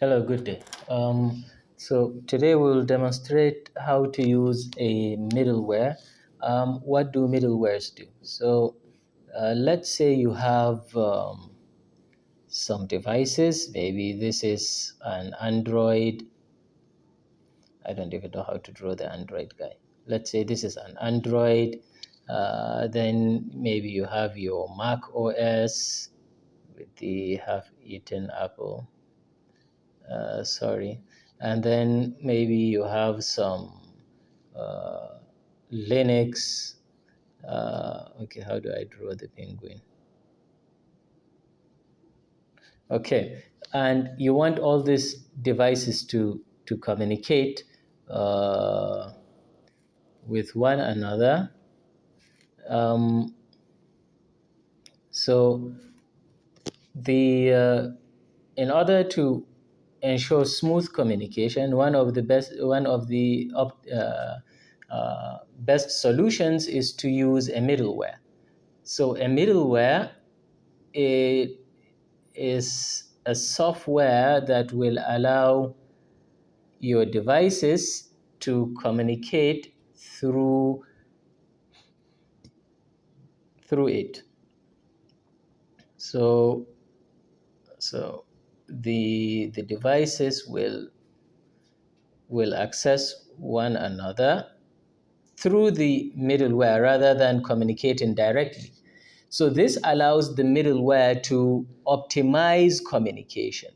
Hello, good day. So today we'll demonstrate how to use a middleware. What do middlewares do? So let's say you have some devices. Maybe this is an Android. I don't even know how to draw the Android guy. Let's say this is an Android. Then maybe you have your Mac OS with the half-eaten apple. Sorry. And then maybe you have some uh, Linux. Okay, how do I draw the penguin? Okay, and you want all these devices to communicate uh, with one another. Um, so the in order to ensure smooth communication, one of the best solutions is to use a middleware. So a middleware it is a software that will allow your devices to communicate through it. So the devices will access one another through the middleware rather than communicating directly. So this allows the middleware to optimize communication.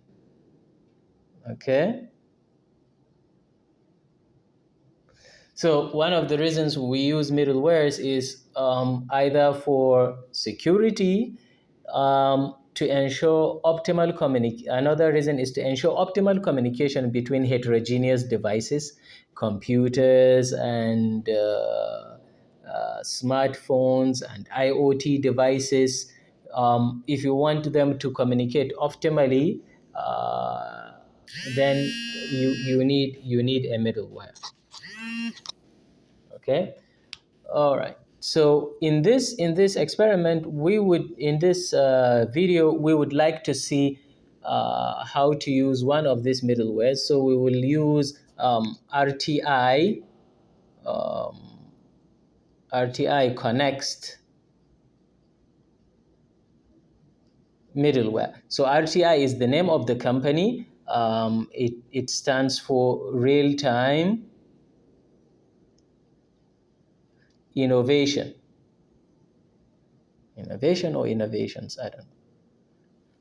Okay. So one of the reasons we use middlewares is either for security, to ensure optimal communication. Another reason is to ensure optimal communication between heterogeneous devices, computers, and smartphones and IoT devices. If you want them to communicate optimally, uh, then you need a middleware. Okay. All right. So in this experiment, we would in this video we would like to see how to use one of these middlewares. So we will use um, RTI Connext middleware. So RTI is the name of the company. It stands for Real Time Innovation. Innovation or innovations, I don't know.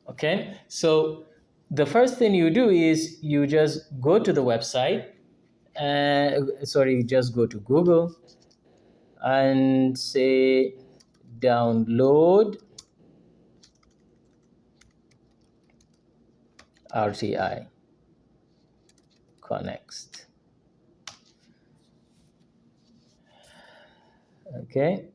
Okay, so the first thing you do is you just go to the website. You just go to Google and say download RTI Connext. Okay.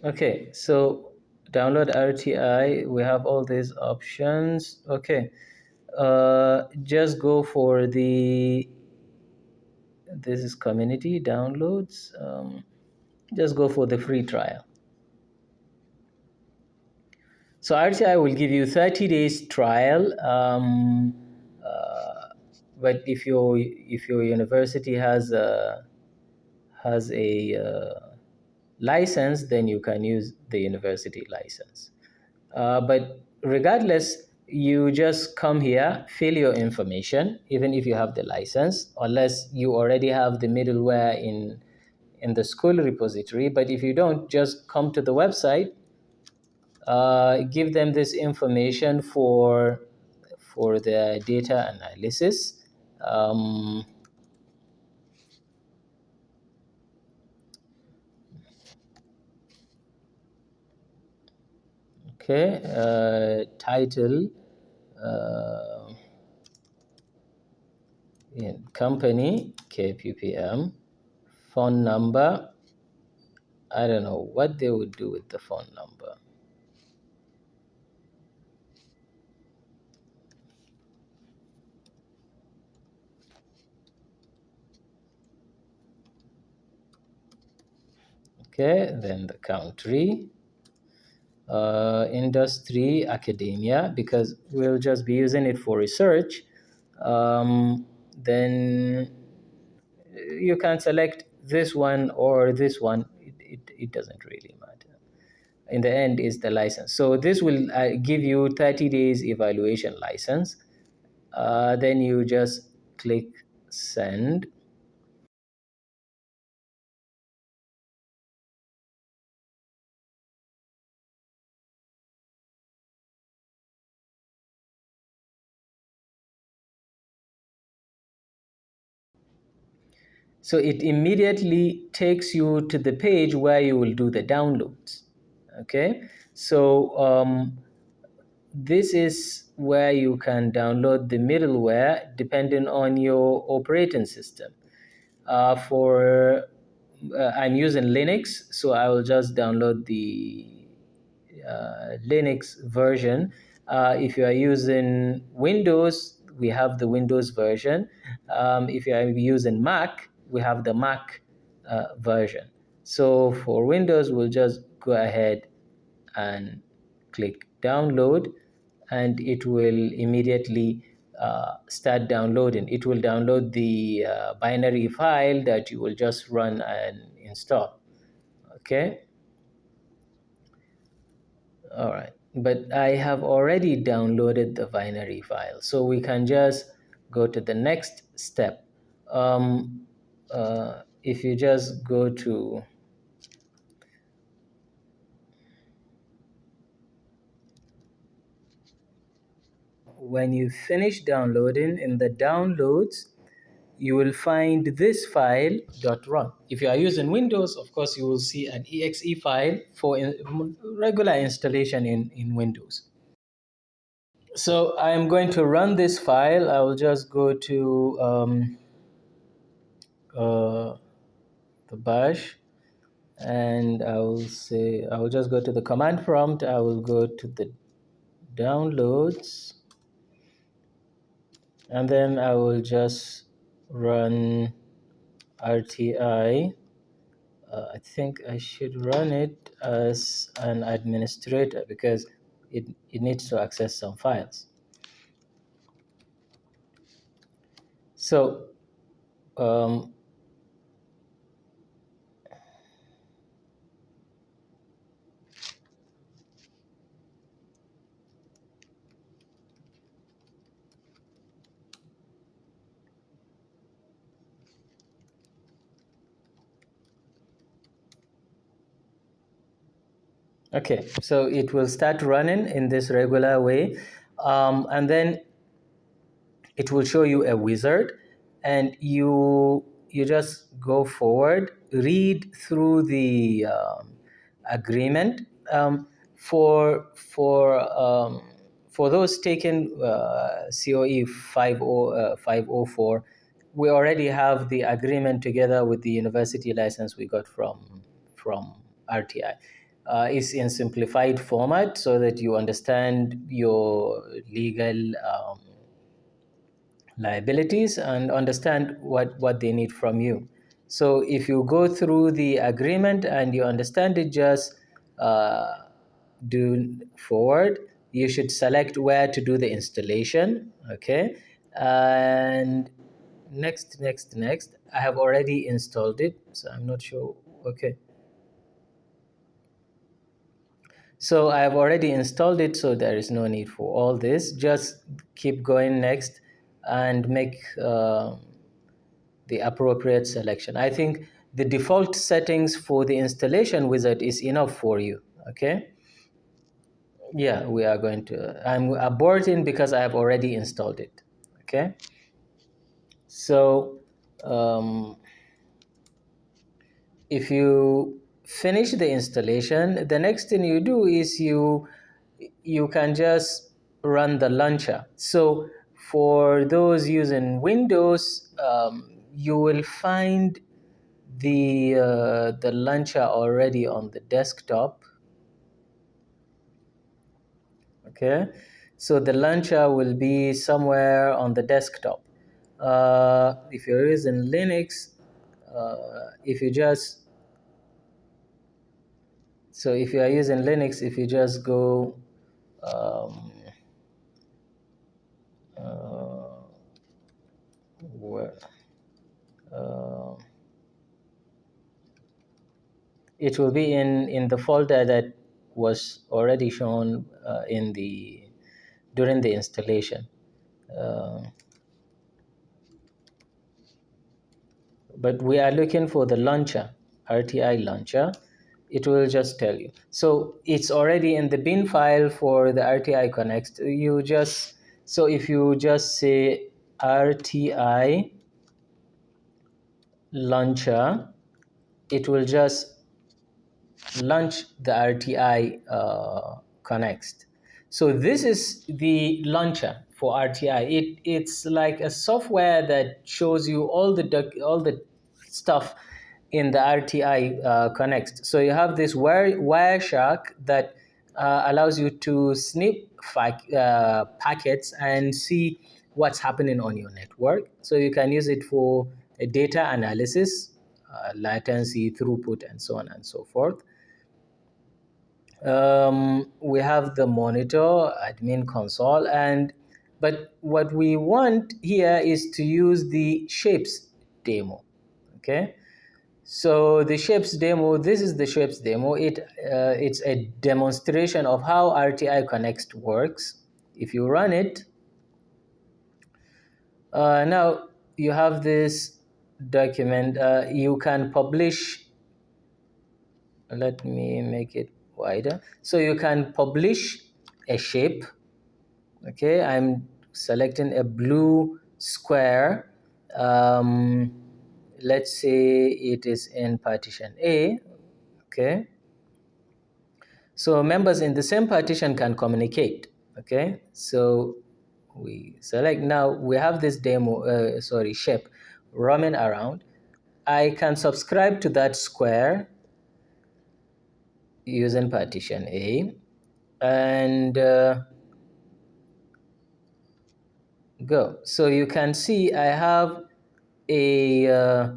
Okay, so download RTI. We have all these options. Okay, just go for this is community downloads. Just go for the free trial. So RTI will give you 30 days trial. But if your university has a license, then you can use the university license. But regardless, you just come here, fill your information, even if you have the license, unless you already have the middleware in the school repository. But if you don't, just come to the website, give them this information for the data analysis. Okay, title, uh, company, KPPM, phone number. I don't know what they would do with the phone number. Okay, then the country, industry, academia, because we'll just be using it for research. Then you can select this one or this one. It doesn't really matter. In the end, is the license. So this will give you 30 days evaluation license. Then you just click send. So it immediately takes you to the page where you will do the downloads. Okay, so this is where you can download the middleware depending on your operating system. For I'm using Linux, so I will just download the Linux version. If you are using Windows, we have the Windows version. If you are using Mac, we have the Mac version. So for Windows, we'll just go ahead and click download, and it will immediately start downloading. It will download the binary file that you will just run and install. Okay. All right, but I have already downloaded the binary file, so we can just go to the next step. If you just go to, when you finish downloading, in the downloads, you will find this file .run. If you are using Windows, of course, you will see an exe file for regular installation in Windows. So I'm going to run this file. I will just go to uh, the bash, and I will just go to the command prompt. I will go to the downloads, and then I will just run RTI. I think I should run it as an administrator because it needs to access some files. So um, okay, so it will start running in this regular way, and then it will show you a wizard, and you just go forward, read through the agreement. For those taken COE 504, we already have the agreement together with the university license we got from RTI. It's in simplified format so that you understand your legal liabilities and understand what they need from you. So if you go through the agreement and you understand it, just do forward. You should select where to do the installation. Okay, and next. I have already installed it, so I'm not sure. Okay, so I have already installed it, so there is no need for all this. Just keep going next and make the appropriate selection. I think the default settings for the installation wizard is enough for you. Okay. Yeah, we are going to, I'm aborting because I have already installed it. Okay. So if you finish the installation, the next thing you do is you can just run the launcher. So for those using Windows, you will find the launcher already on the desktop. Okay, so the launcher will be somewhere on the desktop. If you're using Linux, if you just So if you are using Linux, if you just go um, where, uh, it will be in the folder that was already shown in the during the installation. Uh, but we are looking for the launcher, RTI launcher. It will just tell you. So it's already in the bin file for the RTI Connext. So if you just say RTI launcher, it will just launch the RTI Connext. So this is the launcher for RTI. It's like a software that shows you all the stuff in the RTI Connext. So you have this Wireshark that allows you to snip packets and see what's happening on your network. So you can use it for data analysis, latency, throughput, and so on and so forth. We have the monitor, admin console, but what we want here is to use the shapes demo. Okay, so the shapes demo, this is the shapes demo. It's a demonstration of how RTI Connext works. If you run it, now you have this document. You can publish. Let me make it wider. So you can publish a shape. Okay, I'm selecting a blue square. Let's say it is in partition A. Okay, so members in the same partition can communicate. Okay, so we select. Now we have this shape roaming around. I can subscribe to that square using partition A, and go. So you can see I have a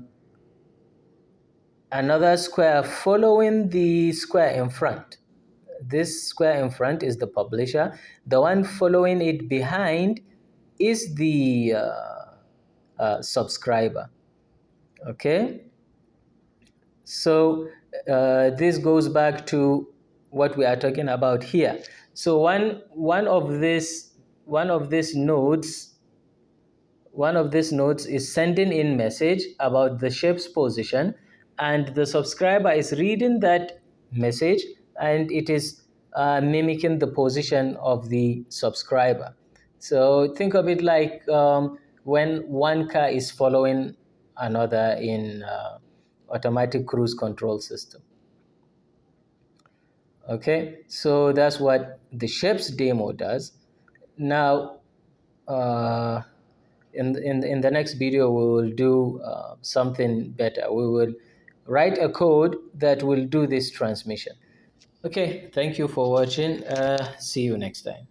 another square following the square in front. This square in front is the publisher. The one following it behind is the subscriber. Okay, so this goes back to what we are talking about here. So one of these nodes is sending in message about the shape's position, and the subscriber is reading that message, and it is mimicking the position of the subscriber. So think of it like when one car is following another in automatic cruise control system. Okay, so that's what the shapes demo does. Now in the next video we will do something better. We will write a code that will do this transmission. Okay, thank you for watching. See you next time.